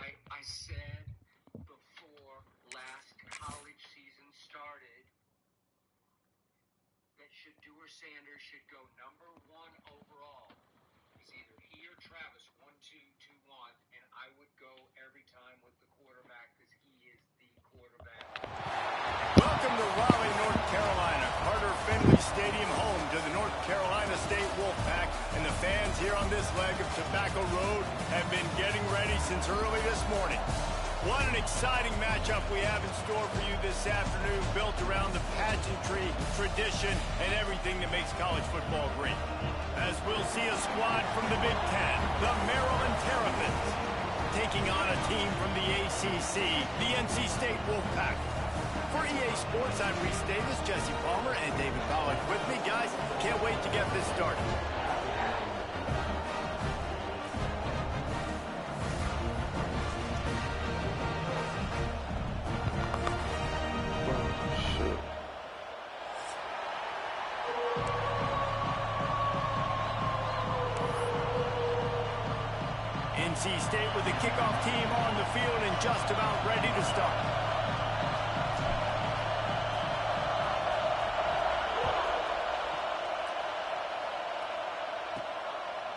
I said before last college season started that Shedeur Sanders should go #1 overall. It's either he or Travis, 1, 2, 2, 1, and I would go every time with the quarterback because he is the quarterback. Welcome to Raleigh, North Carolina. Carter Finley Stadium, home to the North Carolina State Wolfpack, and the fans here on this leg of Tobacco Road have been getting ready since early this morning. What an exciting matchup we have in store for you this afternoon, built around the pageantry, tradition, and everything that makes college football great. As we'll see a squad from the Big Ten, the Maryland Terrapins, taking on a team from the ACC, the NC State Wolfpack. For EA Sports, I'm Reese Davis, Jesse Palmer, and David Pollack with me. Guys, can't wait to get this started. NC State with the kickoff team on the field and just about ready to start.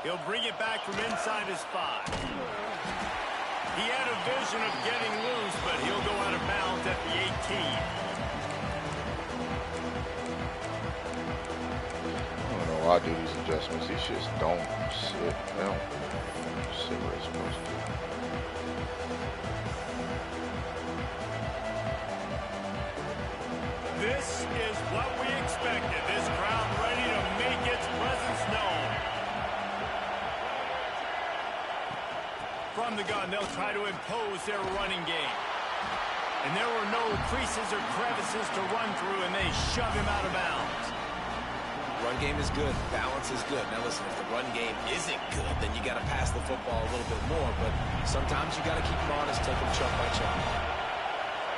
He'll bring it back from inside his 5. He had a vision of getting loose, but he'll go out of bounds at the 18. I don't know why I do these adjustments. These shits don't sit. They don't sit where it's supposed to. This is what we expected. This crowd ready to make its presence known. From the gun, they'll try to impose their running game. And there were no creases or crevices to run through, and they shove him out of bounds. Run game is good. Balance is good. Now listen, if the run game isn't good, then you got to pass the football a little bit more. But sometimes you got to keep them honest, take them chunk by chunk.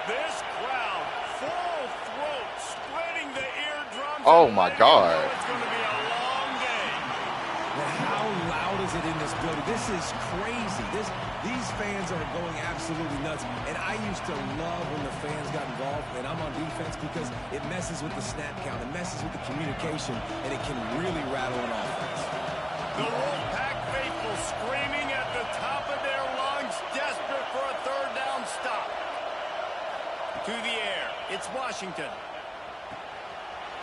This crowd, full throat, spreading the eardrums. Oh my God! It's going to be a long day. How loud is it in this building? This is crazy. These fans are going absolutely nuts. And I used to love when the fans got involved, and I'm on defense because it messes with the snap count, it messes with the communication, and it can really rattle an offense. The Wolfpack faithful screaming at the top of their lungs, desperate for a third down stop. To the air, it's Washington.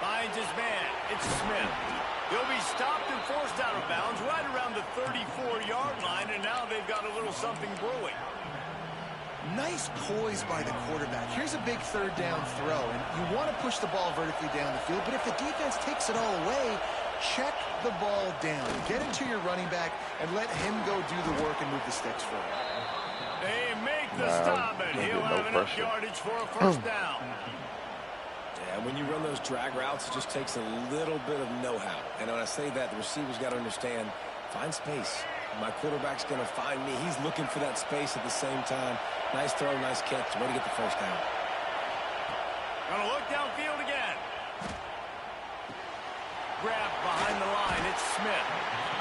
Finds his man, it's Smith. He'll be stopped and forced out of bounds right around the 34-yard line, and now they've got a little something brewing. Nice poise by the quarterback. Here's a big third down throw, and you want to push the ball vertically down the field, but if the defense takes it all away, check the ball down. Get into your running back and let him go do the work and move the sticks for you. They make the stop, and he'll have enough yardage for a first down. Yeah, when you run those drag routes, it just takes a little bit of know-how. And when I say that, the receiver's got to understand, find space. My quarterback's going to find me. He's looking for that space at the same time. Nice throw, nice catch. Way to get the first down. Gonna look downfield again. Grabbed behind the line, it's Smith.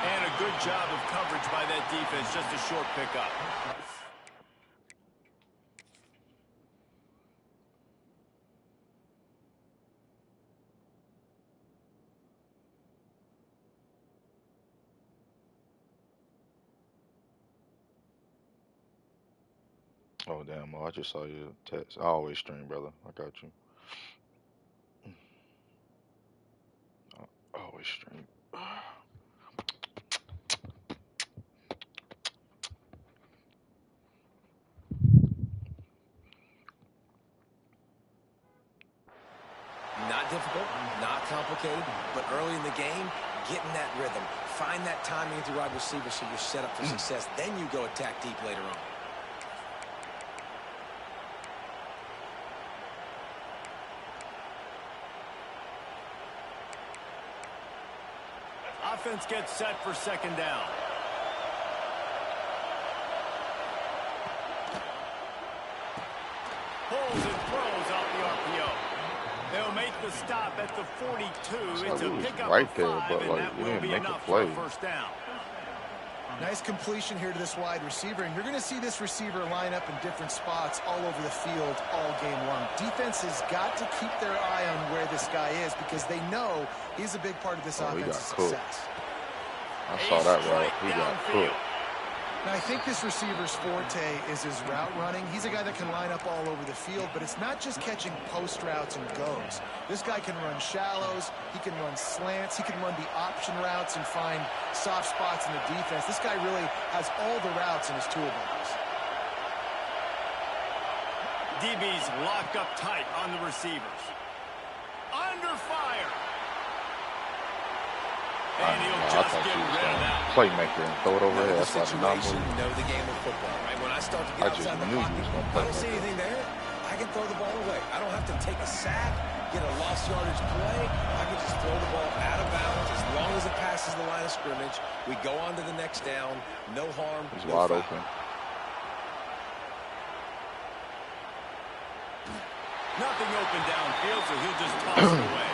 And a good job of coverage by that defense, just a short pickup. Oh damn! I just saw your text. I always stream, brother. I got you. I always stream. Not difficult, not complicated, but early in the game, get in that rhythm. Find that timing with your wide receiver so you're set up for success. Then you go attack deep later on. Offense gets set for second down. Pulls and throws off the RPO. They'll make the stop at the 42. So it's a pickup right of there, 5, but and like that you will didn't be make a enough play. for a first down. Nice completion here to this wide receiver, and you're going to see this receiver line up in different spots all over the field all game long. Defense has got to keep their eye on where this guy is because they know he's a big part of this offense's success. I saw that route. He got cooked. Now, I think this receiver's forte is his route running. He's a guy that can line up all over the field, but it's not just catching post routes and goes. This guy can run shallows, he can run slants, he can run the option routes and find soft spots in the defense. This guy really has all the routes in his toolbox. DB's locked up tight on the receivers. Under fire. And he'll just get rid of that. Playmaker and throw it over there. That's why I'm not moving. You know the game of football, right? When I start to get outside the pocket, I don't see anything there. I can throw the ball away. I don't have to take a sack, get a lost yardage play. I can just throw the ball out of bounds as long as it passes the line of scrimmage. We go on to the next down. No harm. He's no wide foul. open. Nothing open downfield, so he'll just toss it away.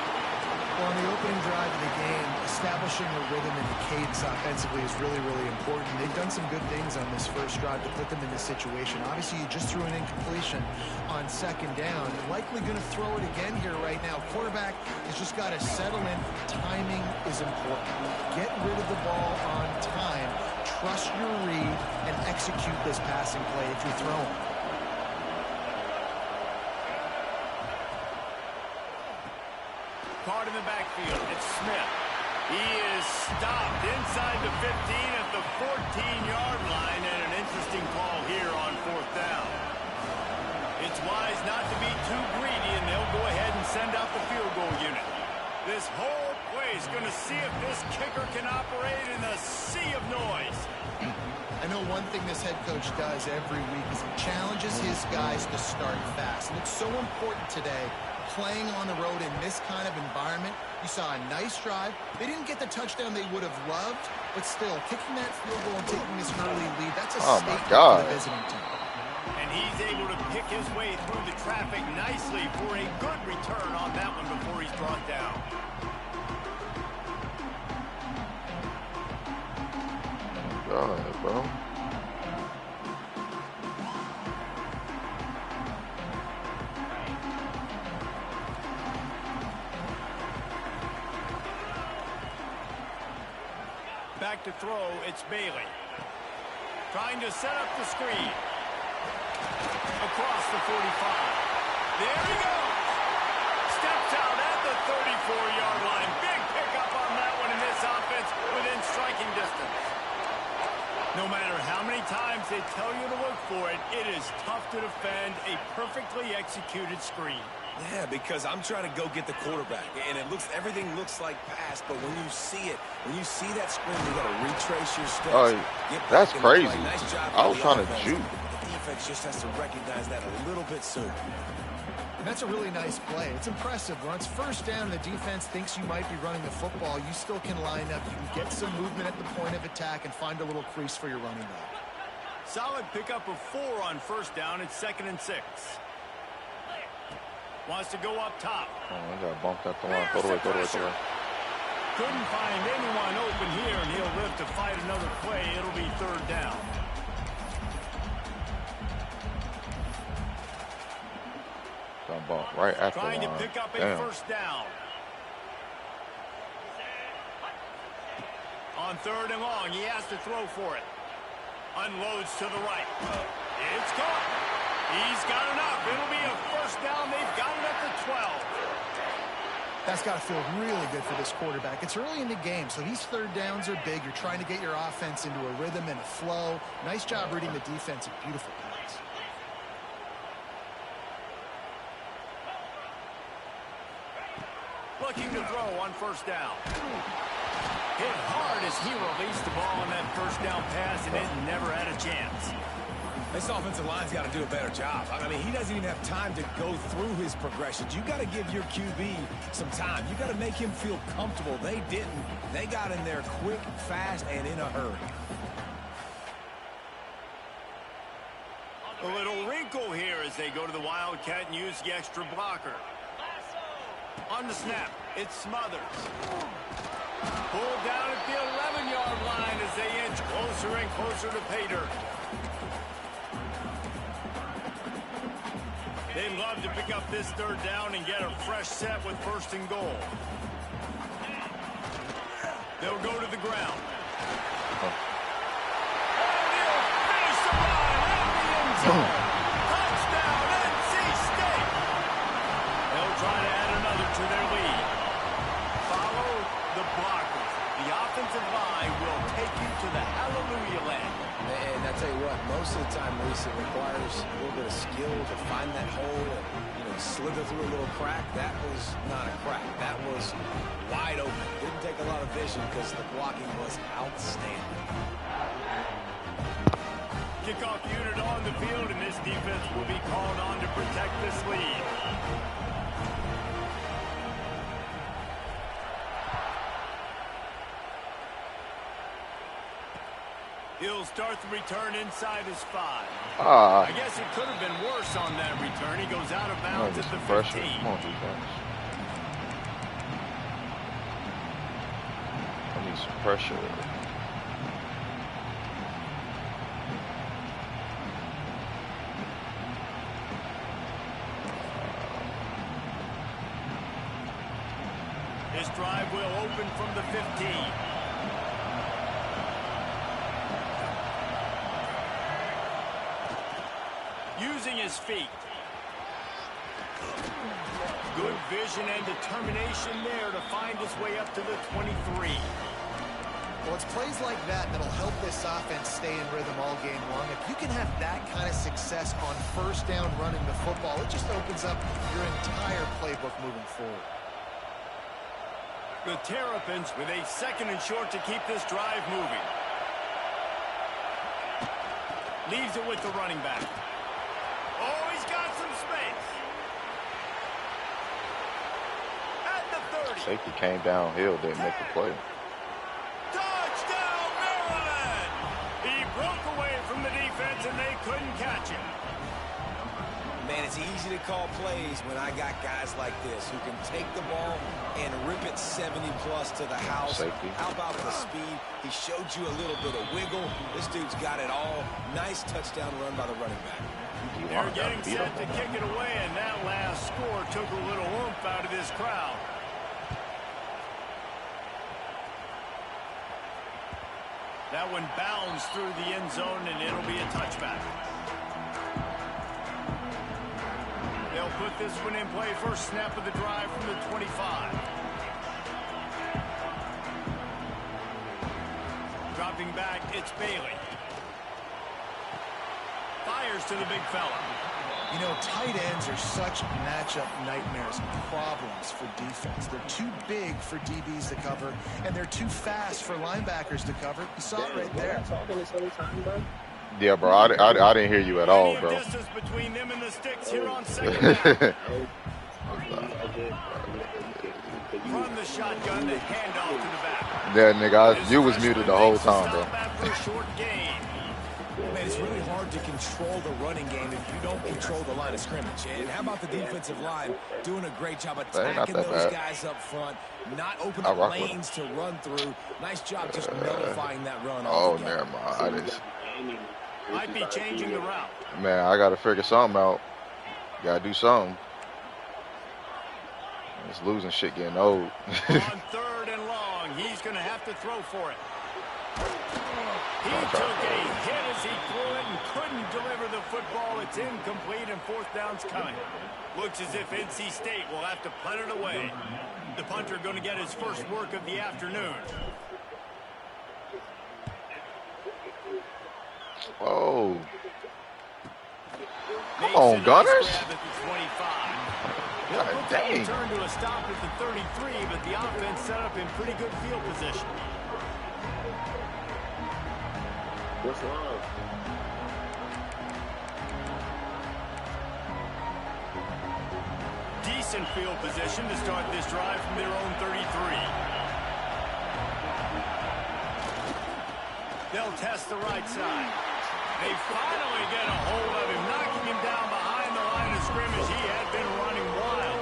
Well, on the opening drive of the game, establishing a rhythm and a cadence offensively is really, really important. They've done some good things on this first drive to put them in this situation. Obviously, you just threw an incompletion on second down. You're likely going to throw it again here right now. Quarterback has just got to settle in. Timing is important. Get rid of the ball on time. Trust your read and execute this passing play if you're throwing. Caught in the backfield. It's Smith. He is stopped inside the 15 at the 14-yard line, and an interesting call here on fourth down. It's wise not to be too greedy, and they'll go ahead and send out the field goal unit. This whole play is going to see if this kicker can operate in a sea of noise. I know one thing this head coach does every week is he challenges his guys to start fast. And it's so important today, playing on the road in this kind of environment. You saw a nice drive. They didn't get the touchdown they would have loved, but still, kicking that field goal and taking this early lead, that's a statement for the visiting team. And he's able to pick his way through the traffic nicely for a good return on that one before he's brought down. God, bro. Back to throw, it's Bailey. Trying to set up the screen. Across the 45. There he goes. Steps out at the 34-yard line. Big pickup on that one in this offense within striking distance. No matter how many times they tell you to look for it, it is tough to defend a perfectly executed screen. Yeah, because I'm trying to go get the quarterback, and everything looks like pass, but when you see it, when you see that screen, you got to retrace your steps. That's crazy. Nice job. I was trying to juke. The defense just has to recognize that a little bit sooner. And that's a really nice play. It's impressive. Once first down, the defense thinks you might be running the football. You still can line up. You can get some movement at the point of attack and find a little crease for your running back. Solid pickup of 4 on first down. It's 2nd and 6. Wants to go up top. Oh, I got bumped at the line. Throw it away, throw it away, throw it away. Couldn't find anyone open here, and he'll live to fight another play. It'll be 3rd down. Got bumped right at the line. Trying to pick up a Damn. first down. On 3rd and long, he has to throw for it. Unloads to the right. It's caught. He's got enough. It'll be a first down. They've got it at the 12. That's got to feel really good for this quarterback. It's early in the game, so these 3rd downs are big. You're trying to get your offense into a rhythm and a flow. Nice job reading the defense. A beautiful pass. Looking to throw on first down. Hit hard as he released the ball on that first down pass, and it never had a chance. This offensive line's got to do a better job. I mean, he doesn't even have time to go through his progressions. You got to give your QB some time. You got to make him feel comfortable. They didn't. They got in there quick, fast, and in a hurry. A little wrinkle here as they go to the Wildcat and use the extra blocker. On the snap, it's Smothers. Pulled down at the 11-yard line as they inch closer closer and closer to pay dirt. They'd love to pick up this third down and get a fresh set with 1st and goal. They'll go to the ground. And he'll finish the line at the end zone. Touchdown, NC State. They'll try to add another to their lead. Follow the blockers. The offensive line will take you to the hallelujah land. And I tell you what, most of the time, Reese, it requires a little bit of skill to find that hole and, slither through a little crack. That was not a crack. That was wide open. Didn't take a lot of vision because the blocking was outstanding. Kickoff unit on the field, and this defense will be called on to protect this lead. He'll start the return inside his 5. I guess it could have been worse on that return. He goes out of bounds at the 15. Come on, defense. I need some pressure. This drive will open from the 15. Using his feet. Good vision and determination there to find his way up to the 23. Well, it's plays like that that'll help this offense stay in rhythm all game long. If you can have that kind of success on 1st down running the football, it just opens up your entire playbook moving forward. The Terrapins with a 2nd and short to keep this drive moving. Leaves it with the running back. Oh, he's got some space. At the 30. Safety came downhill, didn't make a play. Touchdown, Maryland! He broke away from the defense and they couldn't catch him. Man, it's easy to call plays when I got guys like this who can take the ball and rip it 70-plus to the house. Safety. How about the speed? He showed you a little bit of wiggle. This dude's got it all. Nice touchdown run by the running back. They're getting set to kick it away, and that last score took a little oomph out of this crowd. That one bounds through the end zone, and it'll be a touchback. They'll put this one in play. First snap of the drive from the 25. Dropping back, it's Bailey. Fires to the big fella. You know, tight ends are such matchup nightmares and problems for defense. They're too big for DBs to cover, and they're too fast for linebackers to cover. You saw it right there. Yeah, bro, I didn't hear you at all, bro. Distance between them and the sticks here on 2nd down. From the shotgun, the handoff to the back. Yeah, nigga, you was muted the whole time, bro. Man, it's really hard to control the running game if you don't control the line of scrimmage. And how about the defensive line doing a great job attacking those guys up front, not opening up lanes to run through. Nice job just nullifying that run. Oh, never mind. Might be changing the route. Man, I got to figure something out. Got to do something. This losing shit getting old. On 3rd and long, he's going to have to throw for it. He took a hit as he threw it and couldn't deliver the football. It's incomplete and 4th down's coming. Looks as if NC State will have to punt it away. The punter going to get his first work of the afternoon. Oh. Come on, Gunners. They'll put that return to a stop at the 33, but the offense set up in pretty good field position. What's wrong? Decent field position to start this drive from their own 33. They'll test the right side. They finally get a hold of him, knocking him down behind the line of scrimmage. He had been running wild.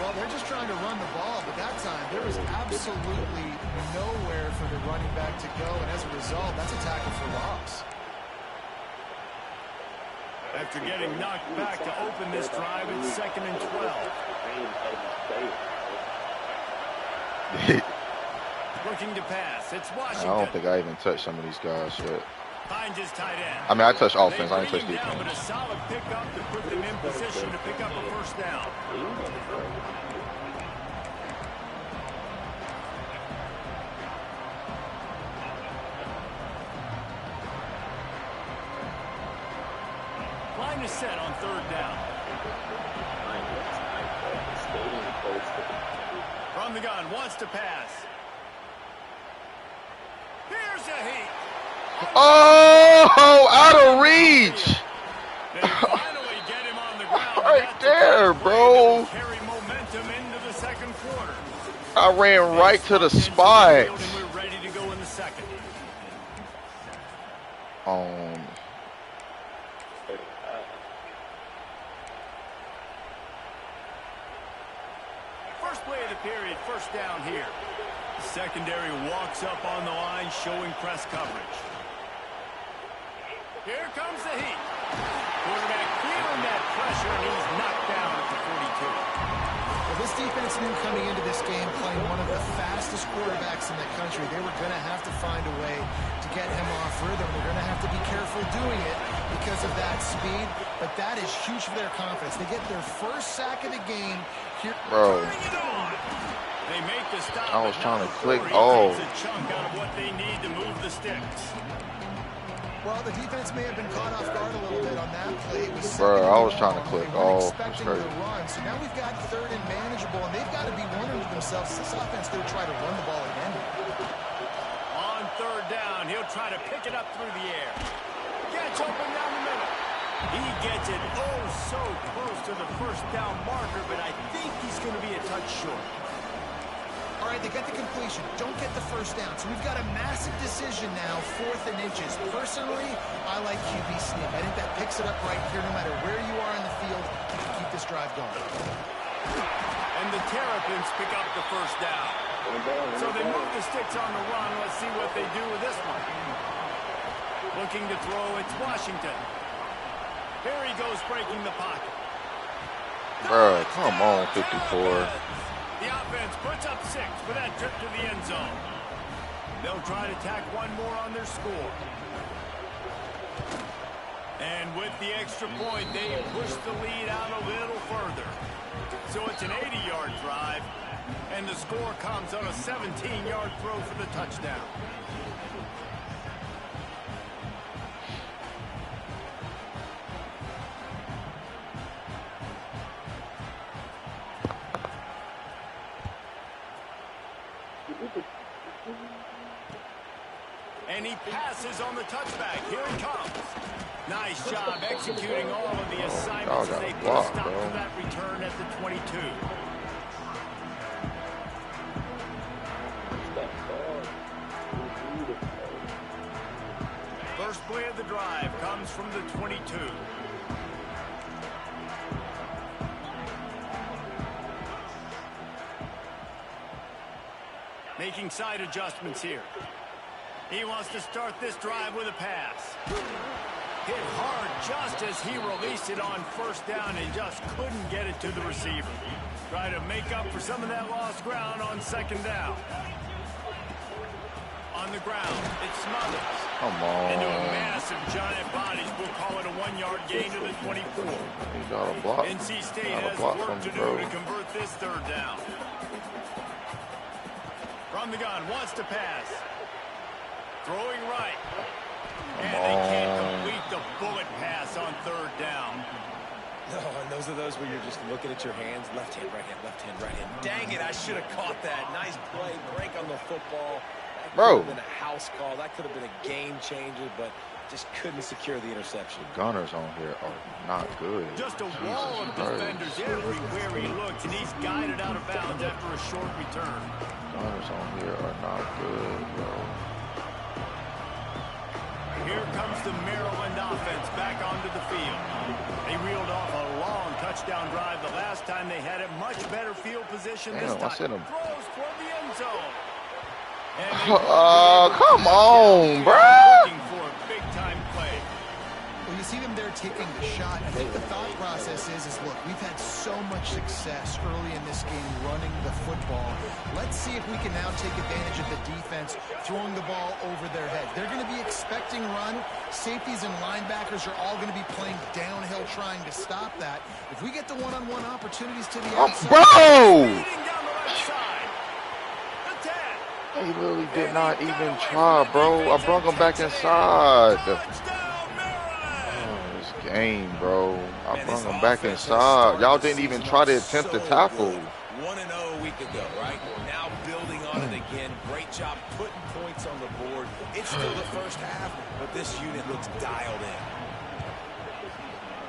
Well, they're just trying to run the ball, but that time there was absolutely nowhere for the running back to go, and as a result, that's a tackle for loss. After getting knocked back to open this drive, it's 2nd and 12. Looking to pass. It's Washington. I don't think I even touched some of these guys yet. Finds his tight end. I mean, I touched offense. I didn't touch defense. But a solid pickup to put them in position to pick up a first down. Line is set on 3rd down. From the gun, wants to pass. Here's a heat. Oh, out of reach. They finally get him on the ground. Right there, bro. Carry momentum into the 2nd quarter. I ran right to the spot. And we're ready to go in the 2nd. First play of the period, first down here. The secondary walks up on the line, showing press coverage. Here comes the heat. Quarterback feeling that pressure, and he's knocked down at the 42. Well, this defense knew coming into this game, playing one of the fastest quarterbacks in the country, they were going to have to find a way to get him off rhythm. They're going to have to be careful doing it because of that speed, but that is huge for their confidence. They get their first sack of the game here. Bro. They make the stop. I was trying to click. Oh. A chunk out of what they need to move the sticks. Well, the defense may have been caught off guard a little bit on that play. Bro, I was trying to click. Oh, expecting the run. So now we've got 3rd and manageable, and they've got to be wondering to themselves, is this offense going to try to run the ball again? On 3rd down, he'll try to pick it up through the air. Gets open down the middle. He gets it oh so close to the first down marker, but I think he's going to be a touch short. All right, they get the completion. Don't get the first down. So we've got a massive decision now, 4th and inches. Personally, I like QB sneak. I think that picks it up right here no matter where you are in the field to keep this drive going. And the Terrapins pick up the first down. So they move the sticks on the run. Let's see what they do with this one. Looking to throw, it's Washington. Here he goes breaking the pocket. Bro, come on, 54. The offense puts up 6 for that trip to the end zone. They'll try to tack one more on their score. And with the extra point, they push the lead out a little further. So it's an 80-yard drive, and the score comes on a 17-yard throw for the touchdown. And he passes on the touchback. Here he comes. Nice job executing all of the assignments as they put a stop to that return at the 22. First play of the drive comes from the 22. Making side adjustments here. He wants to start this drive with a pass. Hit hard just as he released it on first down and just couldn't get it to the receiver. Try to make up for some of that lost ground on 2nd down. On the ground, it's Smothers. Come on. Into a massive giant bodies. We'll call it a 1-yard gain to the 24. You got a block. NC State has block work from to do bro. to convert this 3rd down. From the gun, wants to pass. Throwing right. And they can't complete the bullet pass on 3rd down. No, and those are those where you're just looking at your hands. Left hand, right hand, left hand, right hand. Dang it, I should have caught that. Nice play, break on the football. That could have been a house call. That could have been a game changer, but just couldn't secure the interception. Gunners on here are not good. Just a wall of defenders everywhere he looks, and he's guided out of bounds after a short return. Gunners on here are not good, bro. Here comes the Maryland offense back onto the field. They reeled off a long touchdown drive the last time they had it. Much better field position this time. I said him. Throws toward the end zone. Come on, bruh. Looking for a big-time play. Well, you see them there taking the shot. I think the thought process is look, we've had so much success early in this game running the football. Let's see if we can now take advantage of the defense throwing the ball over their heads. They're going to be expecting run. Safeties and linebackers are all going to be playing downhill trying to stop that. If we get the one-on-one opportunities to the outside. Bro! He literally did not even try, bro. I brought him back inside. Oh, this game, bro. I brought him back inside. Y'all didn't even try to attempt to tackle. 1-0 a week ago, right? Now building on it again. Great job putting points on the board. It's still the first half, but this unit looks dialed in.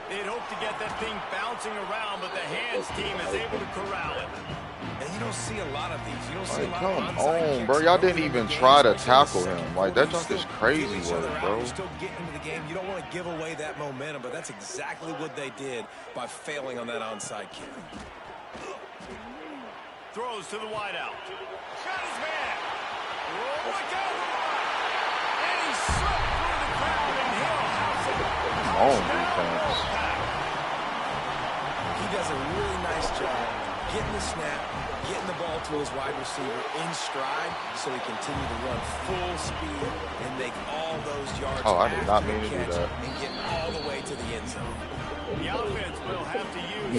They'd hope to get that thing bouncing around, but the hands team is able to corral it. And you don't see a lot of these. You don't see a lot Come of onside on, bro. kicks. Y'all didn't even try to tackle him. Like, that You're junk is still crazy feeling each work, other out. bro. You're still getting into the game. You don't want to give away that momentum, but that's exactly what they did by failing on that onside kick. Throws to the wideout. Got his man. Look out. And he slipped through the crowd and he'll house it. Come on, defense. He does a really nice job getting the snap, getting the ball to his wide receiver in stride so he continue to run full speed and make all those yards. Oh, I did not after mean the to do catch that. and get all the way to the end zone. The offense will have to use.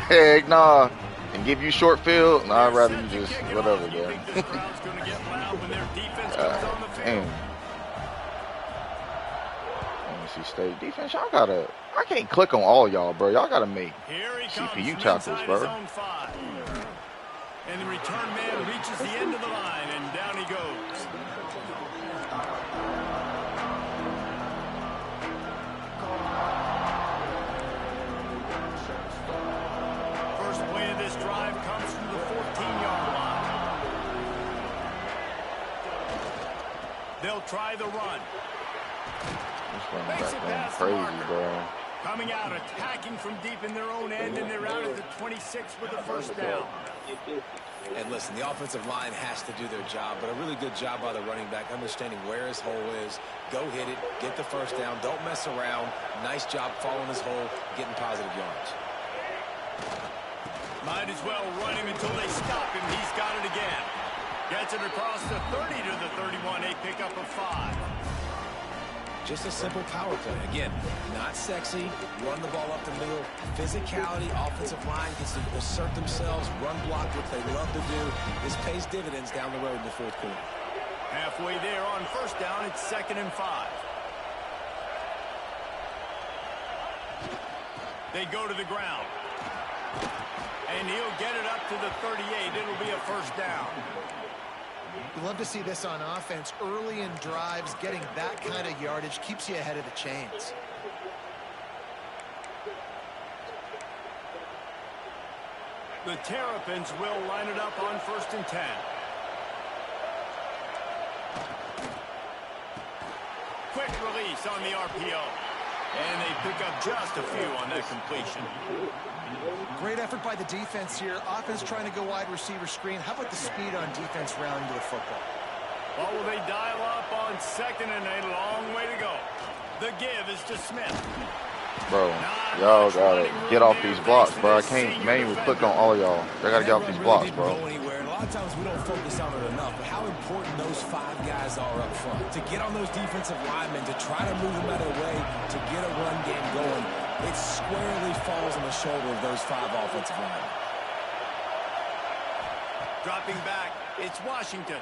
Heck nah. And give you short field? Nah, I'd rather you just whatever, bro. Damn. NC State defense, y'all gotta. I can't click on all y'all, bro. Y'all gotta make CPU tackles, bro. And the return man reaches the end of the line, and down he goes. First play of this drive comes from the 14-yard line. They'll try the run. This running back going crazy, bro. Coming out, attacking from deep in their own end, and they're out at the 26 with the first down. And listen, the offensive line has to do their job, but a really good job by the running back, understanding where his hole is. Go hit it, get the first down, don't mess around. Nice job following his hole, getting positive yards. Might as well run him until they stop him. He's got it again. Gets it across the 30 to the 31, a pickup of 5. Just a simple power play. Again, not sexy, run the ball up the middle, physicality, offensive line gets to assert themselves, run block, what they love to do. This pays dividends down the road in the fourth quarter. Halfway there on first down, it's 2nd and 5. They go to the ground. And he'll get it up to the 38. It'll be a first down. You love to see this on offense. Early in drives, getting that kind of yardage keeps you ahead of the chains. The Terrapins will line it up on 1st and 10. Quick release on the RPO. And they pick up just a few on that completion. Great effort by the defense here. Offense trying to go wide receiver screen. How about the speed on defense rounding to the football? Well, will they dial up on 2nd and a long way to go? The give is to Smith. Bro, y'all gotta get off these blocks, bro. I can't manually click on all y'all. They gotta get off these blocks, bro. A lot of times we don't focus on it enough, but how important those 5 guys are up front. To get on those defensive linemen, to try to move them out of the way, to get a run game going, it squarely falls on the shoulder of those 5 offensive linemen. Dropping back, it's Washington.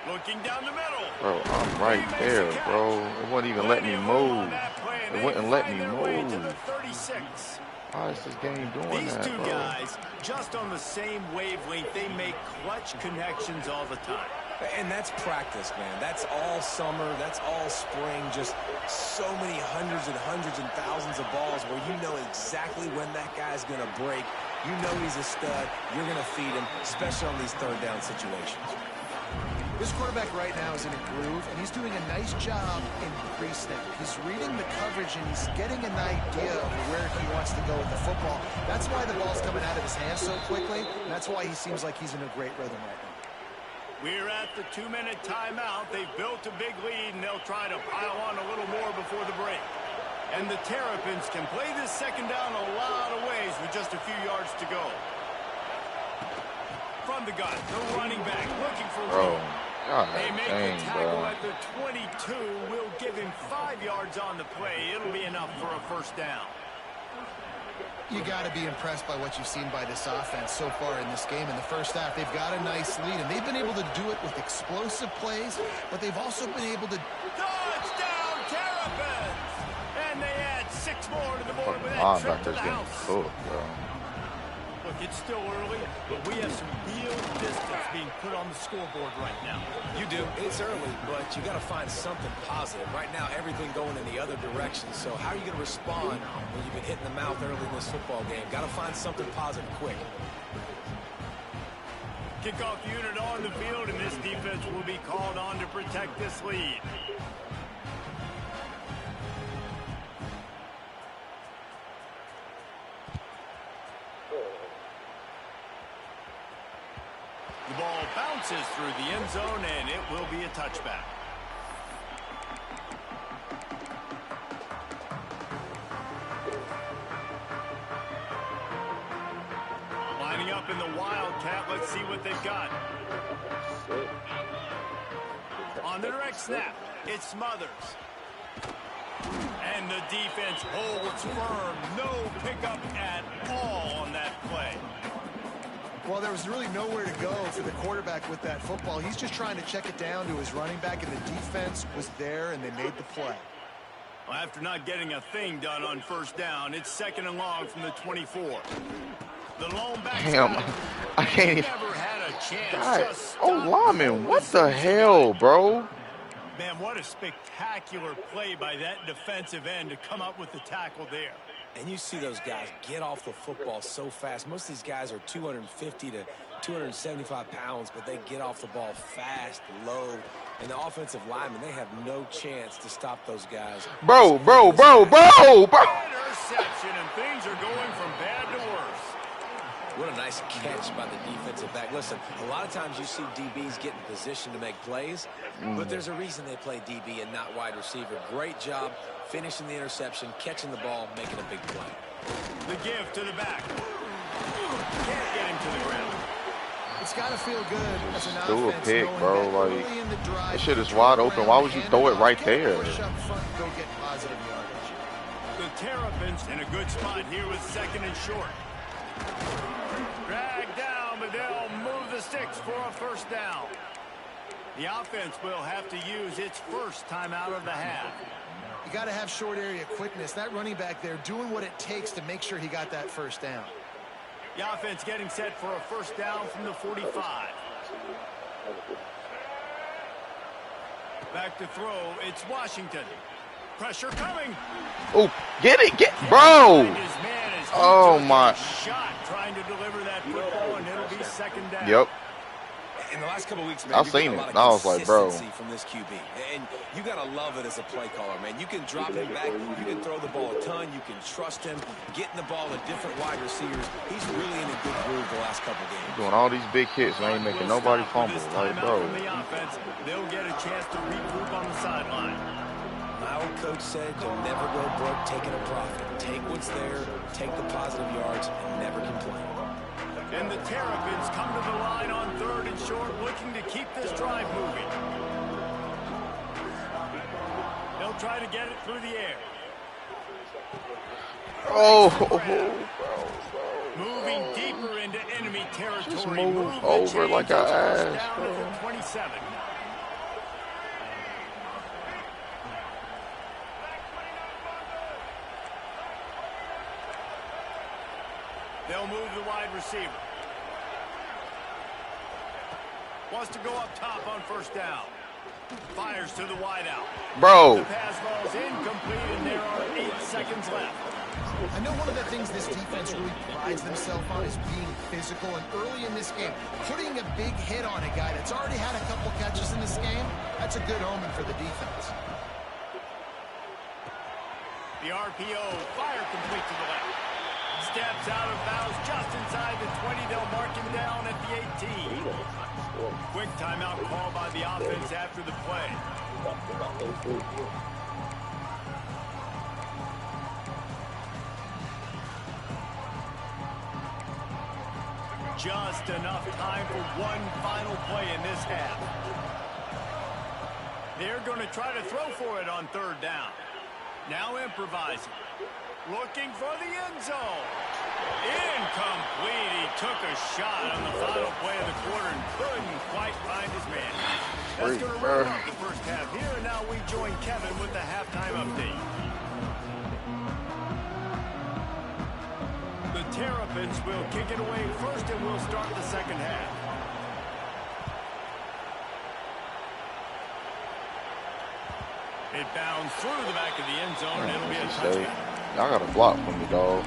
Looking down the middle. Bro, I'm right there, bro. It wouldn't even let me move. It wouldn't let me move. Why is this game doing These that, two bro? guys, just on the same wavelength, they make clutch connections all the time. And that's practice, man. That's all summer. That's all spring. Just so many hundreds and thousands of balls where you know exactly when that guy's going to break. You know he's a stud. You're going to feed him, especially on these third down situations. This quarterback right now is in a groove, and he's doing a nice job in pre-snap. He's reading the coverage, and he's getting an idea of where he wants to go with the football. That's why the ball's coming out of his hands so quickly, and that's why he seems like he's in a great rhythm right now. We're at the 2-minute timeout. They've built a big lead, and they'll try to pile on a little more before the break. And the Terrapins can play this second down a lot of ways with just a few yards to go. From the gun, the running back looking for room. They make the tackle at the 22. Will give him 5 yards on the play. It'll be enough for a first down. You got to be impressed by what you've seen by this offense so far in this game. In the first half, they've got a nice lead, and they've been able to do it with explosive plays, but they've also been able to... Touchdown, Terrapins! And they add 6 more to the board with that trip to the house. Look, it's still early, but we have some real distance being put on the scoreboard right now. You do. It's early, but you got to find something positive. Right now, everything going in the other direction. So how are you going to respond when you've been hit in the mouth early in this football game? Got to find something positive quick. Kickoff unit on the field, and this defense will be called on to protect this lead. The ball bounces through the end zone, and it will be a touchback. Lining up in the Wildcat, let's see what they've got. On the direct snap, it's Smothers. And the defense holds firm. No pickup at all on that play. Well, there was really nowhere to go for the quarterback with that football. He's just trying to check it down to his running back, and the defense was there, and they made the play. Well, after not getting a thing done on first down, it's 2nd and long from the 24. The lone back. Damn, I can't even. Never had a chance. God, oh, lineman, what the hell, bro? Man, what a spectacular play by that defensive end to come up with the tackle there. And you see those guys get off the football so fast. Most of these guys are 250 to 275 pounds, but they get off the ball fast, low. And the offensive linemen, they have no chance to stop those guys. Bro. Interception, and things are going from bad to worse. What a nice catch by the defensive back. Listen, a lot of times you see DBs get in position to make plays, but there's a reason they play DB and not wide receiver. Great job finishing the interception, catching the ball, making a big play. The give to the back. Can't get him to the ground. It's got to feel good as an Do a offense, pick, knowing bro. that Like, early in the drive, that shit is wide open. Why would you throw it right there? Push up front, go get positive yardage. The Terrapins in a good spot here with 2nd and short. Drag down, but they'll move the sticks for a first down. The offense will have to use its first timeout of the half. You got to have short area quickness. That running back there doing what it takes to make sure he got that first down. The offense getting set for a first down from the 45. Back to throw, it's Washington. Pressure coming. Oh, get, bro. Oh, my. Shot trying to deliver that football, and it'll be 2nd down. Yep. In the last couple of weeks, man, I've seen it. I was like, bro. From this QB. And you got to love it as a play caller, man. You can drop him back. You can throw the ball a ton. You can trust him. Getting the ball to different wide receivers. He's really in a good groove the last couple games. Doing all these big hits and ain't making nobody fumble. Like, bro. They'll get a chance to regroup on the sideline. My old coach said you'll never go broke taking a profit. Take what's there, take the positive yards, and never complain. And the Terrapins come to the line on 3rd and short, looking to keep this drive moving. They'll try to get it through the air. Oh, moving deeper into enemy territory. Just move over like I asked, bro. 27. They'll move the wide receiver. Wants to go up top on first down. Fires to the wideout. Bro. The pass ball's incomplete, and there are 8 seconds left. I know one of the things this defense really prides themselves on is being physical, and early in this game, putting a big hit on a guy that's already had a couple catches in this game, that's a good omen for the defense. The RPO, fire complete to the left. Steps out of bounds just inside the 20. They'll mark him down at the 18. Quick timeout call by the offense after the play. Just enough time for one final play in this half. They're going to try to throw for it on third down. Now improvising. Looking for the end zone. Incomplete. He took a shot on the final play of the quarter and couldn't quite find his man. That's going to wrap up the first half here. And now we join Kevin with the halftime update. The Terrapins will kick it away first, and we'll start the second half. It bounds through the back of the end zone, and it'll be a touchdown. Y'all got a block for me, dog.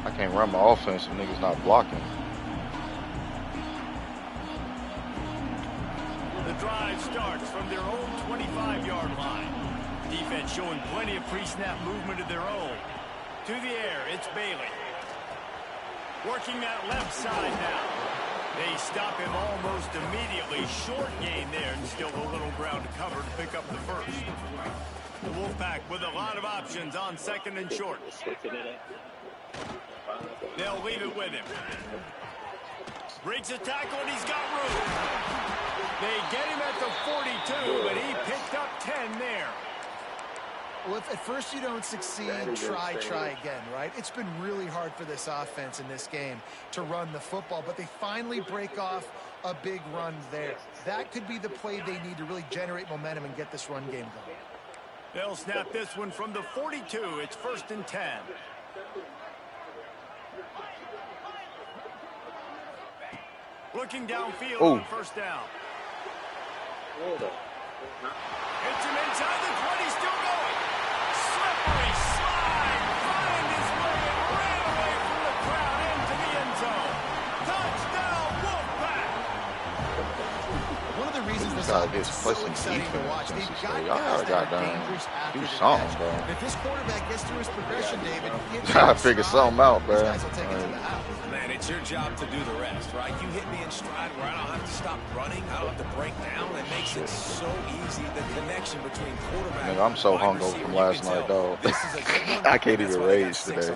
I can't run my offense if niggas not blocking. The drive starts from their own 25-yard line. Defense showing plenty of pre-snap movement of their own. To the air, it's Bailey. Working that left side now. They stop him almost immediately. Short gain there, and still a little ground to cover to pick up the first. The Wolfpack with a lot of options on second and short. They'll leave it with him. Breaks a tackle, and he's got room. They get him at the 42, but he picked up 10 there. Well, if at first you don't succeed, try again, right? It's been really hard for this offense in this game to run the football, but they finally break off a big run there. That could be the play they need to really generate momentum and get this run game going. They'll snap this one from the 42. It's 1st and 10. Looking downfield on first down. Hits him inside the 20, still going. Slippery slide, find his way and ran away from the crowd into the end zone. Touchdown, Wolfpack! One of the reasons this offense is so exciting to watch, they've got guys that are dangerous after the catch. If this quarterback gets through his progression, David, I figure something out, bro. These guys will take it to the house. Man, it's your job to do the rest, right? You hit me in stride where I don't have to stop running. I don't have to break down. It makes it so easy. The connection between quarterback and I'm so hungover from last night, dog. I can't even rage today.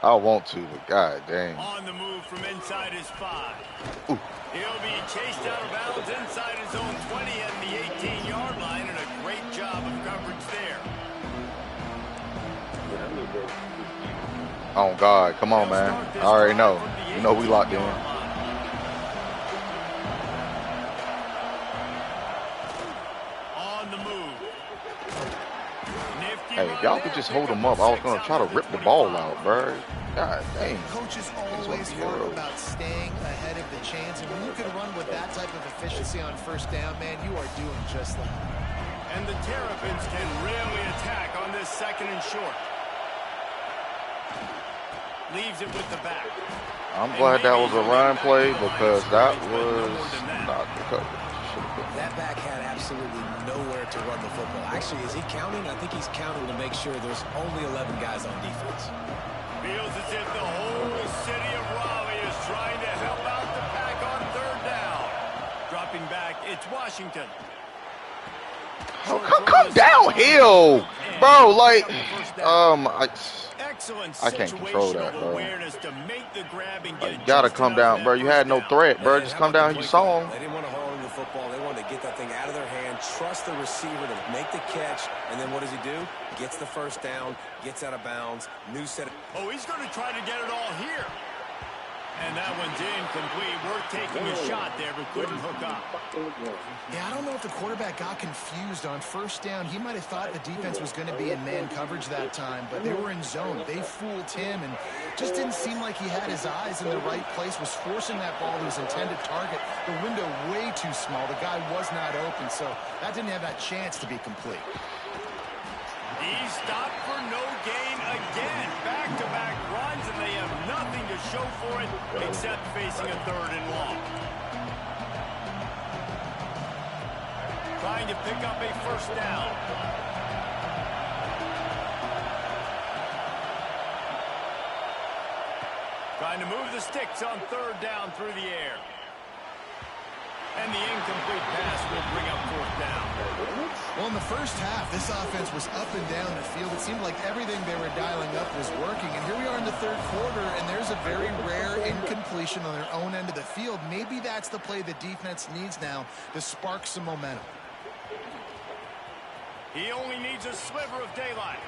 I want to, but god dang. On the move from inside his 5. Ooh. He'll be chased out of bounds inside his own 20 at the 18-yard line, and a great job of coverage there. Oh, God. Come on, man. I already know. You know we locked in. On the move. Hey, y'all could just hold him up. I was going to try to rip the ball out, bro. God dang. Coaches always worry about staying ahead of the chains, and when you can run with that type of efficiency on first down, man, you are doing just that. And the Terrapins can really attack on this second and short. Leaves it with the back. I'm glad that was a run play because that was not the coverage. That back had absolutely nowhere to run the football. Actually, is he counting? I think he's counting to make sure there's only 11 guys on defense. Feels as if the whole city of Raleigh is trying to help out the pack on third down. Dropping back, it's Washington. Oh, come downhill, bro. Like, I can't control that, bro. You gotta come down, bro. You had no threat, bro. Just come down. You saw him. They didn't want to hold him the football. They wanted to get that thing out of their hand, trust the receiver to make the catch, and then what does he do? Gets the first down, gets out of bounds, new set. Oh, he's going to try to get it all here. And that one's incomplete. Worth taking a shot there, but couldn't hook up. Yeah, I don't know if the quarterback got confused on first down. He might have thought the defense was going to be in man coverage that time, but they were in zone. They fooled him, and just didn't seem like he had his eyes in the right place, was forcing that ball to his intended target. The window way too small. The guy was not open, so that didn't have that chance to be complete. He stopped for no gain again. Back-to-back runs, and they have nothing to show for it except facing a third and long. Trying to pick up a first down. Trying to move the sticks on third down through the air. And the incomplete pass will bring up fourth down. Well, in the first half, this offense was up and down the field. It seemed like everything they were dialing up was working. And here we are in the third quarter, and there's a very rare incompletion on their own end of the field. Maybe that's the play the defense needs now to spark some momentum. He only needs a sliver of daylight.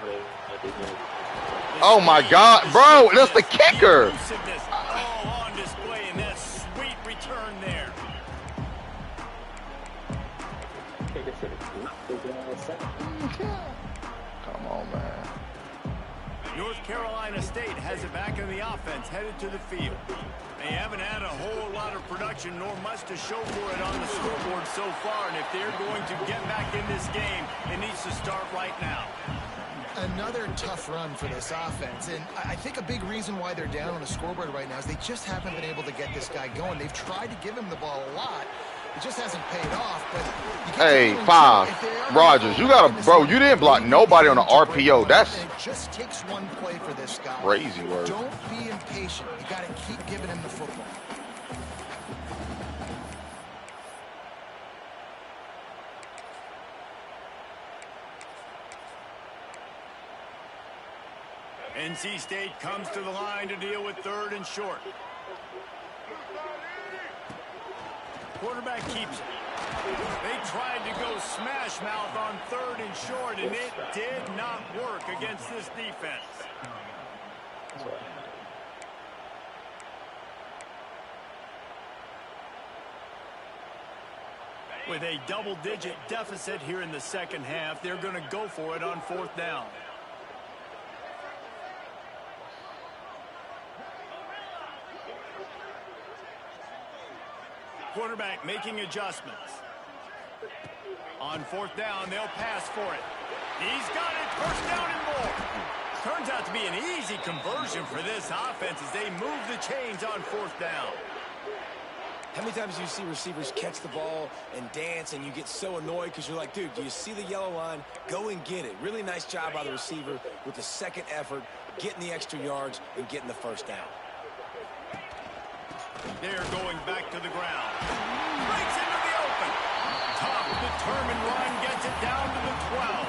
Oh, my God. Bro, that's the kicker. All on display in that sweet return there. Come on, man. North Carolina State has it back in the offense, headed to the field. They haven't had a whole lot of production, nor much to show for it on the scoreboard so far. And if they're going to get back in this game, it needs to start right now. Another tough run for this offense, and I think a big reason why they're down on the scoreboard right now is they just haven't been able to get this guy going. They've tried to give him the ball a lot. It just hasn't paid off, but hey, Five, Rogers, you got to, bro, you didn't block nobody on the RPO. That's it just takes one play for this guy. Crazy word. Don't be impatient. You got to keep giving him the football. NC State comes to the line to deal with third and short. Quarterback keeps it. They tried to go smash mouth on third and short, and it did not work against this defense. With a double-digit deficit here in the second half, they're going to go for it on fourth down. Quarterback making adjustments. On fourth down, they'll pass for it. He's got it, first down and more. Turns out to be an easy conversion for this offense as they move the chains on fourth down. How many times do you see receivers catch the ball and dance and you get so annoyed because you're like, dude, do you see the yellow line? Go and get it. Really nice job by the receiver with the second effort, getting the extra yards and getting the first down. They're going back to the ground. Breaks into the open. Tough, determined run gets it down to the 12.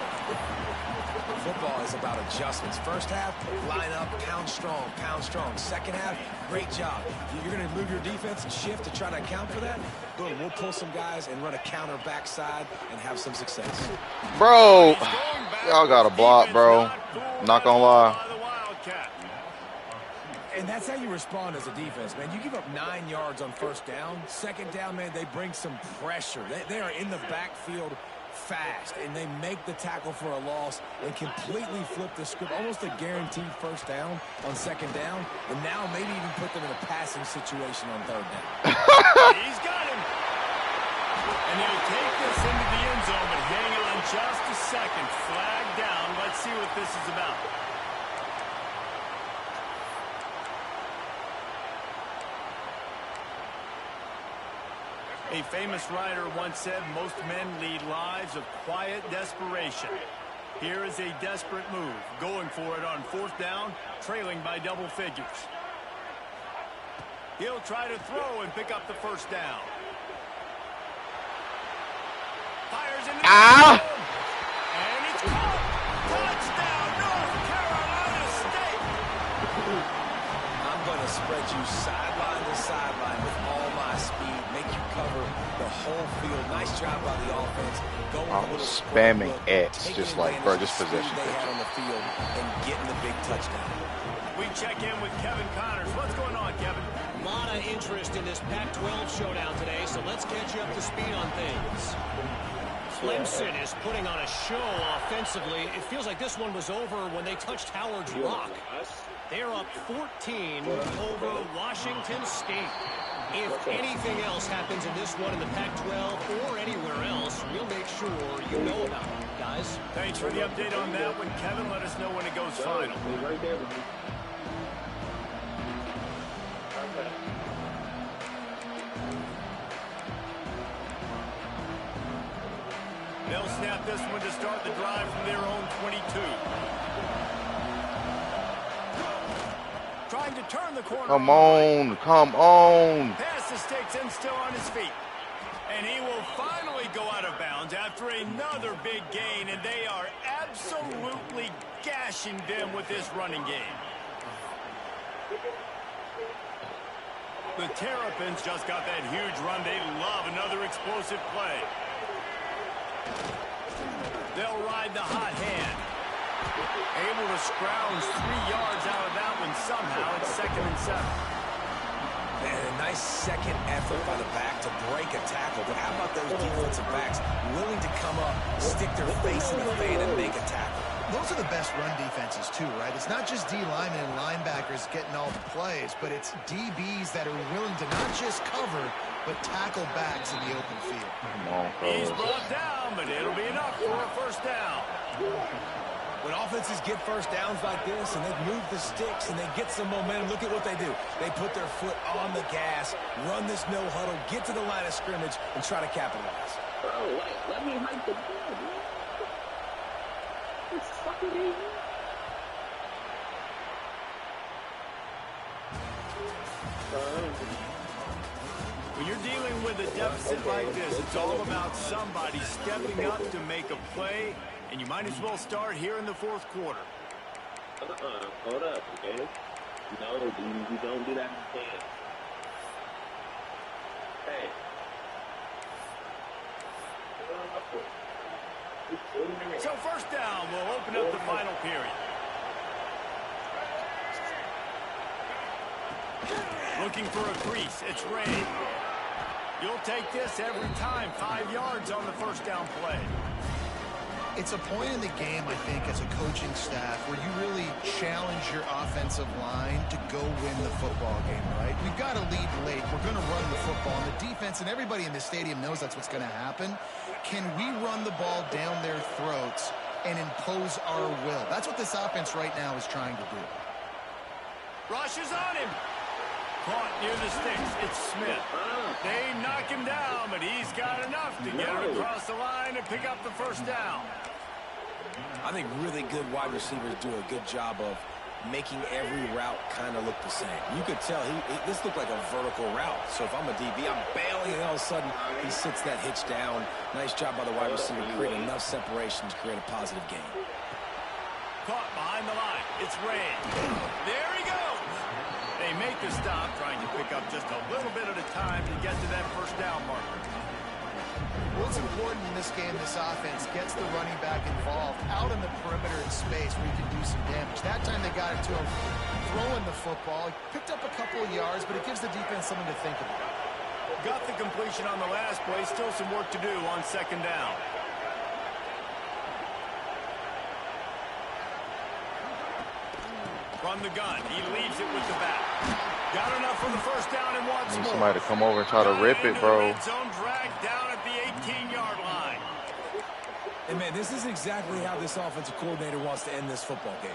Football is about adjustments. First half, line up, pound strong, pound strong. Second half, great job. You're going to move your defense and shift to try to account for that? Boom, we'll pull some guys and run a counter backside and have some success. Bro, y'all got to block, bro. Not going to lie. And that's how you respond as a defense, man. You give up 9 yards on first down. Second down, man, they bring some pressure. They are in the backfield fast, and they make the tackle for a loss and completely flip the script. Almost a guaranteed first down on second down, and now maybe even put them in a passing situation on third down. He's got him. And he'll take this into the end zone, but hang on just a second. Flag down. Let's see what this is about. A famous writer once said, most men lead lives of quiet desperation. Here is a desperate move, going for it on fourth down, trailing by double figures. He'll try to throw and pick up the first down. Fires into the end zone, and it's caught. Touchdown, North Carolina State. I'm going to spread you sideline to sideline with all my speed, make you cover the whole field. Nice job by the offense. I was spamming X, just like, bro, just possession. They had on the field and getting the big touchdown. We check in with Kevin Connors. What's going on, Kevin? A lot of interest in this Pac-12 showdown today, so let's catch you up to speed on things. Clemson is putting on a show offensively. It feels like this one was over when they touched Howard's Rock. They're up 14 over Washington State. If anything else happens in this one in the Pac-12 or anywhere else, we'll make sure you know about it, guys. Thanks for the update on that one, Kevin. Let us know when it goes final. Right there. They'll snap this one to start the drive from their own 22. Trying to turn the corner. Come on, come on. Pass the sticks and still on his feet. And he will finally go out of bounds after another big gain, and they are absolutely gashing them with this running game. The Terrapins just got that huge run. They love another explosive play. They'll ride the hot hand. Able to scrounge 3 yards out of that one somehow. It's 2nd and 7. Man, a nice second effort by the back to break a tackle. But how about those defensive backs willing to come up, stick their face in the fan, and make a tackle? Those are the best run defenses, too, right? It's not just D linemen and linebackers getting all the plays, but it's DBs that are willing to not just cover, but tackle backs in the open field. Come on, He's fellas. brought down, but it'll be enough for a first down. When offenses get first downs like this and they move the sticks and they get some momentum, look at what they do. They put their foot on the gas, run this no huddle, get to the line of scrimmage, and try to capitalize. Bro, let me hike the ball, bro. It's fucking easy. When you're dealing with a deficit like this, it's all about somebody stepping up to make a play, and you might as well start here in the 4th quarter. Hold up, okay? No, you don't do that again. Hey. So first down will open up the final period. Looking for a crease. It's Ray. You'll take this every time. 5 yards on the first down play. It's a point in the game, I think, as a coaching staff where you really challenge your offensive line to go win the football game, right? We've got to lead late. We're going to run the football. And the defense and everybody in the stadium knows that's what's going to happen. Can we run the ball down their throats and impose our will? That's what this offense right now is trying to do. Rush is on him. Caught near the sticks. It's Smith. They knock him down, but he's got enough to get him across the line and pick up the first down. I think really good wide receivers do a good job of making every route kind of look the same. You could tell this looked like a vertical route. So if I'm a DB, I'm bailing, and all of a sudden he sits that hitch down. Nice job by the wide receiver to create enough separation to create a positive gain. Caught behind the line. It's Ray. There he goes. They make the stop, trying to pick up just a little bit at a time to get to that first down marker. What's important in this game, this offense gets the running back involved out in the perimeter in space where you can do some damage. That time they got it to him throwing the football. He picked up a couple of yards, but it gives the defense something to think about. Got the completion on the last play. Still some work to do on second down. From the gun, he leaves it with the back. Got enough for the first down and wants more. Somebody to come over and try to rip it, bro. Zone drag down at the 18-yard line. And, man, this is exactly how this offensive coordinator wants to end this football game.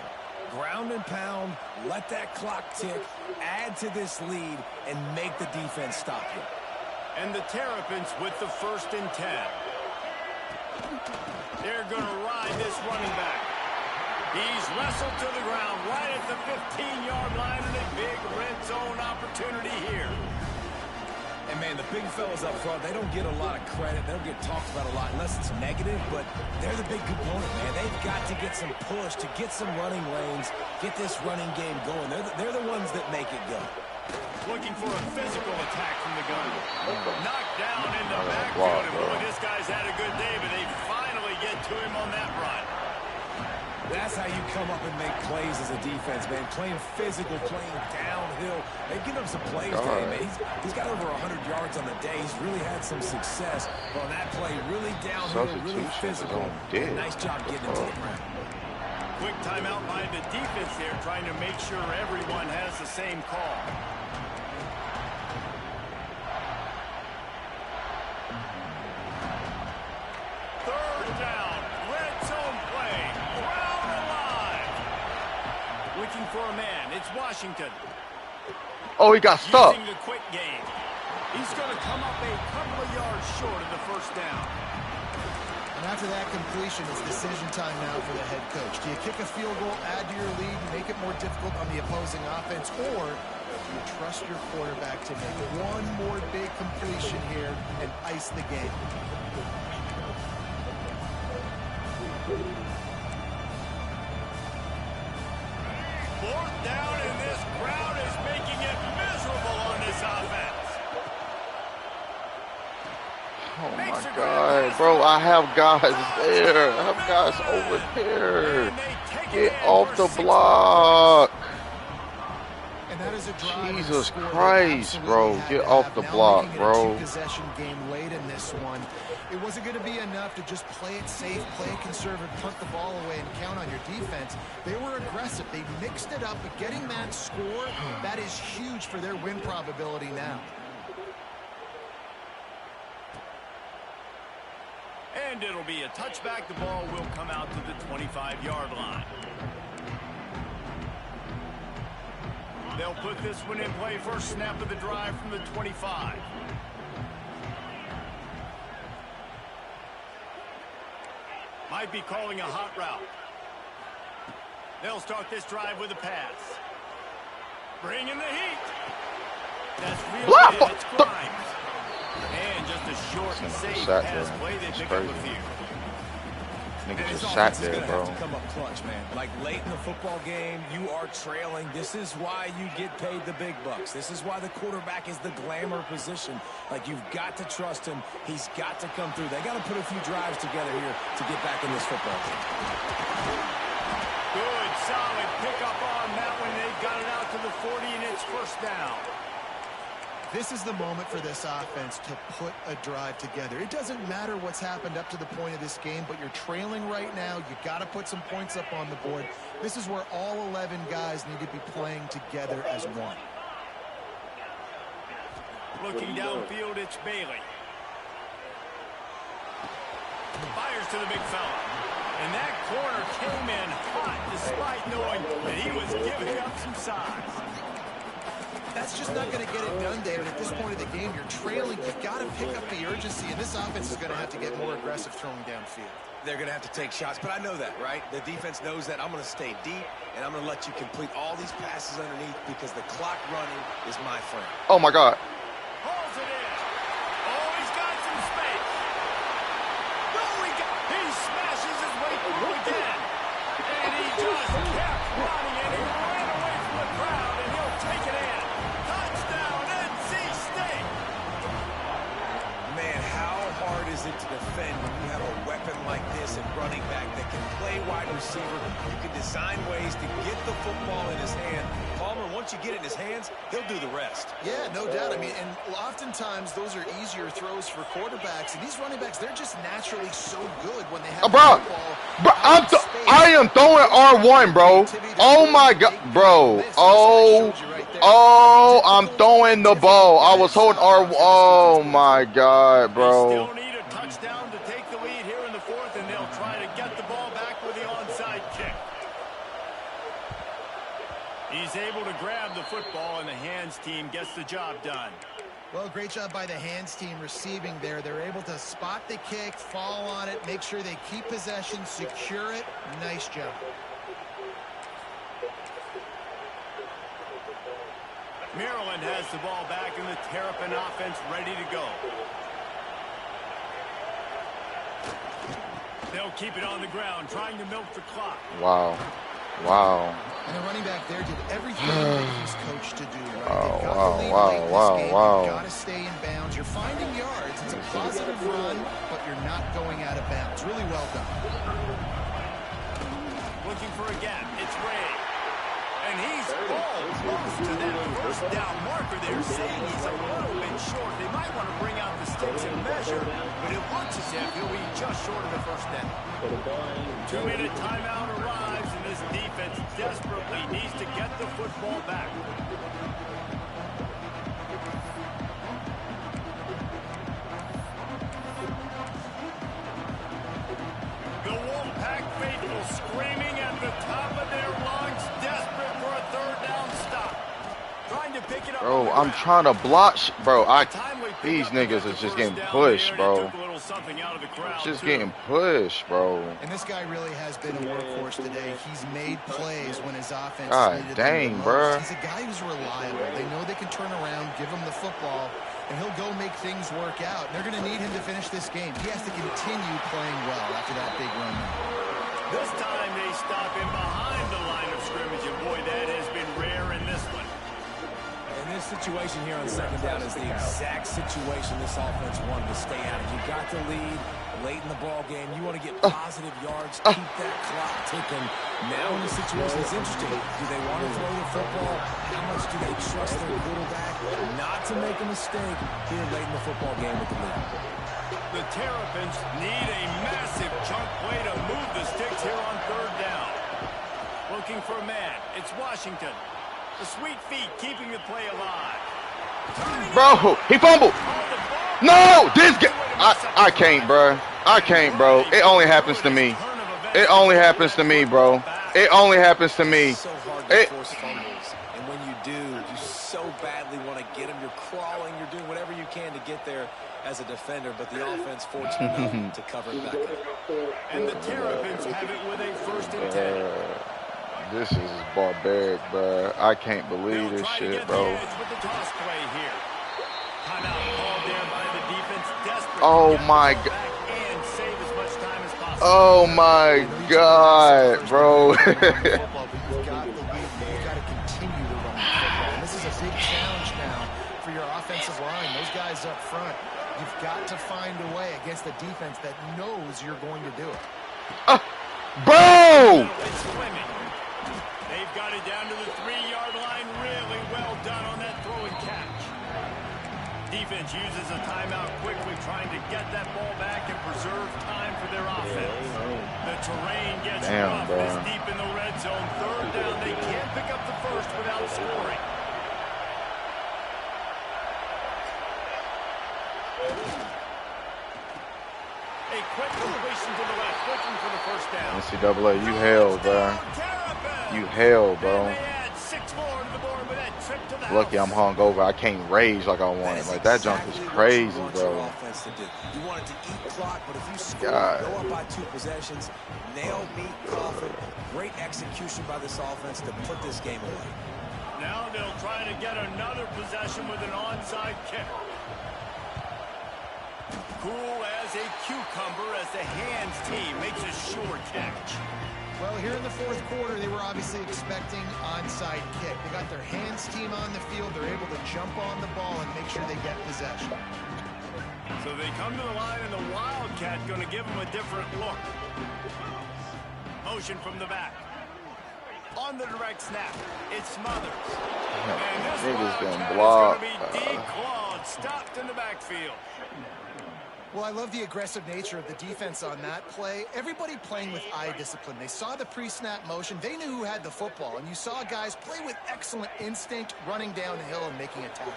Ground and pound, let that clock tick, add to this lead, and make the defense stop you. And the Terrapins with the 1st and 10. They're going to ride this running back. He's wrestled to the ground right at the 15-yard line, and a big red zone opportunity here. And, man, the big fellas up front, they don't get a lot of credit. They don't get talked about a lot unless it's negative, but they're the big component, man. They've got to get some push, to get some running lanes, get this running game going. They're the ones that make it go. Looking for a physical attack from the gun. Knocked down in the backfield. And boy, this guy's had a good day, but they finally get to him on that run. That's how you come up and make plays as a defense, man. Playing physical, playing downhill. They've given him some plays today, man. He's got over 100 yards on the day. He's really had some success. But on that play, really downhill, really physical. Nice job getting him to the ground. Quick timeout by the defense there, trying to make sure everyone has the same call. Third down, red zone play, Brown alive. Looking for a man, it's Washington. Oh, he got stuck. Using the quick game. He's going to come up a couple of yards short of the first down. And after that completion, it's decision time now for the head coach. Do you kick a field goal, add to your lead, make it more difficult on the opposing offense, or do you trust your quarterback to make one more big completion here and ice the game? Fourth down, and this crowd is making it miserable on this offense. Oh my God, bro, I have guys there. I have guys over there. Get off the block. And that is a drive Jesus Christ, bro. Get off the block, bro. Possession game late in this one. It wasn't going to be enough to just play it safe, play it conservative, punt the ball away, and count on your defense. They were aggressive. They mixed it up, but getting that score, that is huge for their win probability now. And it'll be a touchback. The ball will come out to the 25-yard line. They'll put this one in play. First snap of the drive from the 25. Might be calling a hot route. They'll start this drive with a pass. Bring in the heat. That's real. It's Grimes. And just a short and safe pass play. They pick up a few. Nigga just sat there, bro. Come up clutch, man. Like late in the football game, you are trailing. This is why you get paid the big bucks. This is why the quarterback is the glamour position. Like, you've got to trust him. He's got to come through. They got to put a few drives together here to get back in this football game. Good, solid pickup on that one. They got it out to the 40, and it's first down. This is the moment for this offense to put a drive together. It doesn't matter what's happened up to the point of this game, but you're trailing right now. You got to put some points up on the board. This is where all 11 guys need to be playing together as one. Looking downfield, it's Bailey. Fires to the big fella. And that corner came in hot despite knowing that he was giving up some size. That's just not going to get it done, David. At this point of the game, you're trailing. You've got to pick up the urgency, and this offense is going to have to get more aggressive throwing downfield. They're going to have to take shots, but I know that, right? The defense knows that. I'm going to stay deep, and I'm going to let you complete all these passes underneath because the clock running is my friend. Oh, my God. Hauls it in. Oh, he's got some space. No, he smashes his way through again. And he just kept running, and he ran away from the crowd, and he'll take it in. Touchdown, NC State. Man, how hard is it to defend when you have a weapon like this at running back that can play wide receiver? You can design ways to get the football in his hand. Palmer, once you get it in his hands, he'll do the rest. Yeah, no doubt. I mean, and oftentimes those are easier throws for quarterbacks. And these running backs, they're just naturally so good when they have the football. Bro, I am throwing R1, bro. Oh, my God. Bro. Oh, I'm throwing the ball. I was holding R1. Oh, my God, bro. They still need a touchdown to take the lead here in the fourth, and they'll try to get the ball back with the onside kick. He's able to grab the football, and the hands team gets the job done. Well, great job by the hands team receiving there. They're able to spot the kick, fall on it, make sure they keep possession, secure it. Nice job. Maryland has the ball back, and the Terrapin offense ready to go. They'll keep it on the ground, trying to milk the clock. Wow. Wow. And the running back there did everything that he's coached to do. Wow. Right? You've got to stay in bounds. You're finding yards. It's a positive run, but you're not going out of bounds. Really well done. Looking for a gap. It's Ray. And he's almost to that first down marker there, saying he's a little bit short. They might want to bring out the sticks and measure, but it looks as if he'll be just short of the first down. 2-minute timeout arrives, and this defense desperately needs to get the football back. The Wolfpack faithful screaming at the top of their lungs, desperate for a third down stop. Trying to pick it up. Bro, I'm trying to block. Bro, these niggas is just getting pushed, bro. whistle something out of the crowd. Just getting pushed, bro. And this guy really has been a workhorse today. He's made plays when his offense needed dang, them the bro. most. He's a guy who's reliable. They know they can turn around, give him the football, and he'll go make things work out. They're going to need him to finish this game. He has to continue playing well after that big run. This time they stop him behind the line of scrimmage, and boy, that has been rare in this one. And this situation here on second down is the exact situation this offense wanted to stay out of. You got the lead late in the ball game. You want to get positive yards, keep that clock ticking. Now in the situation, it's interesting. Do they want to throw the football? How much do they trust their quarterback not to make a mistake here late in the football game with the lead? The Terrapins need a massive chunk play to move the sticks here on third down. Looking for a man. It's Washington. The sweet feet keeping the play alive. Bro, he fumbled. No, this guy. I can't, bro. I can't, bro. It only happens to me. It only happens to me, bro. It only happens to me. It's so hard to force fumbles. And when you do, you so badly want to get them. You're crawling. You're doing whatever you can to get there as a defender, but the offense fortunate enough to cover it back up. And the Terrapins have it with a 1st and 10. This is barbaric, bro. I can't believe this shit, bro. Oh my god. Oh my god, bro. You've got the lead. You've got to continue to run the football. And this is a big challenge now for your offensive line. Those guys up front, you've got to find a way against a defense that knows you're going to do it. Bro! They've got it down to the 3-yard line. Really well done on that throw and catch. Defense uses a timeout quickly, trying to get that ball back and preserve time for their offense. The terrain gets rough. It's deep in the red zone. Third down. They can't pick up the first without scoring. A quick completion to the left, looking for the first down. NCAA, you hell, bro. You hell, bro. Lucky I'm hungover. I can't rage like I wanted. Like, that jump is crazy, bro. You wanted to eat clock, but if you score, go up by 2 possessions, nail, meet, coffin. Great execution by this offense to put this game away. Now they'll try to get another possession with an onside kick. Cool as a cucumber as the hands team makes a sure catch. Well, here in the fourth quarter, they were obviously expecting onside kick. They got their hands team on the field. They're able to jump on the ball and make sure they get possession. So they come to the line, and the Wildcat going to give them a different look. Motion from the back. On the direct snap, it's Smothers. And this Wildcat is going to be declawed, stopped in the backfield. Well, I love the aggressive nature of the defense on that play. Everybody playing with eye discipline. They saw the pre-snap motion. They knew who had the football. And you saw guys play with excellent instinct, running down the hill and making a tackle.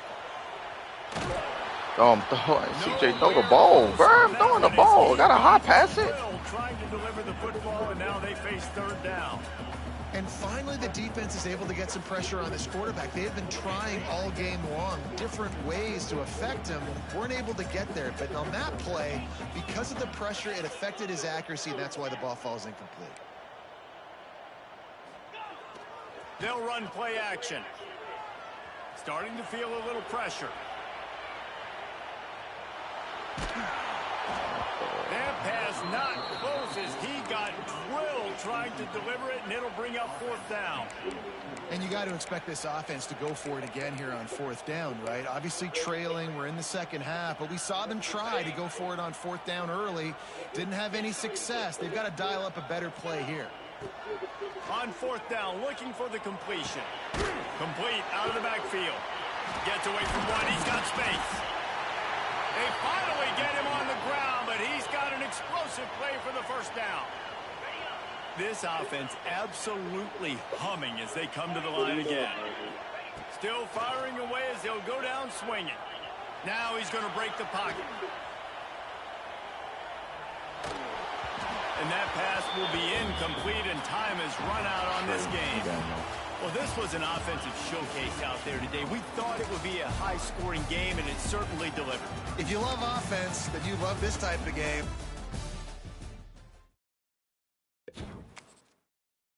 CJ, throw the ball, bro. I'm throwing the ball. Got a high pass it. Trying to deliver the football, and now they face third down. And finally, the defense is able to get some pressure on this quarterback. They have been trying all game long different ways to affect him. Weren't able to get there. But on that play, because of the pressure, it affected his accuracy, and that's why the ball falls incomplete. They'll run play action. Starting to feel a little pressure. That pass not close as he got drilled trying to deliver it, and it'll bring up fourth down. And you got to expect this offense to go for it again here on fourth down, right? Obviously trailing, we're in the second half, but we saw them try to go for it on fourth down early. Didn't have any success. They've got to dial up a better play here. On fourth down, looking for the completion. Complete out of the backfield. Gets away from one, he's got space. They finally get him on the ground, but he's got an explosive play for the first down. This offense absolutely humming as they come to the line again. Still firing away as they'll go down swinging. Now he's going to break the pocket. And that pass will be incomplete, and time has run out on this game. Well, this was an offensive showcase out there today. We thought it would be a high-scoring game, and it certainly delivered. If you love offense, then you love this type of game.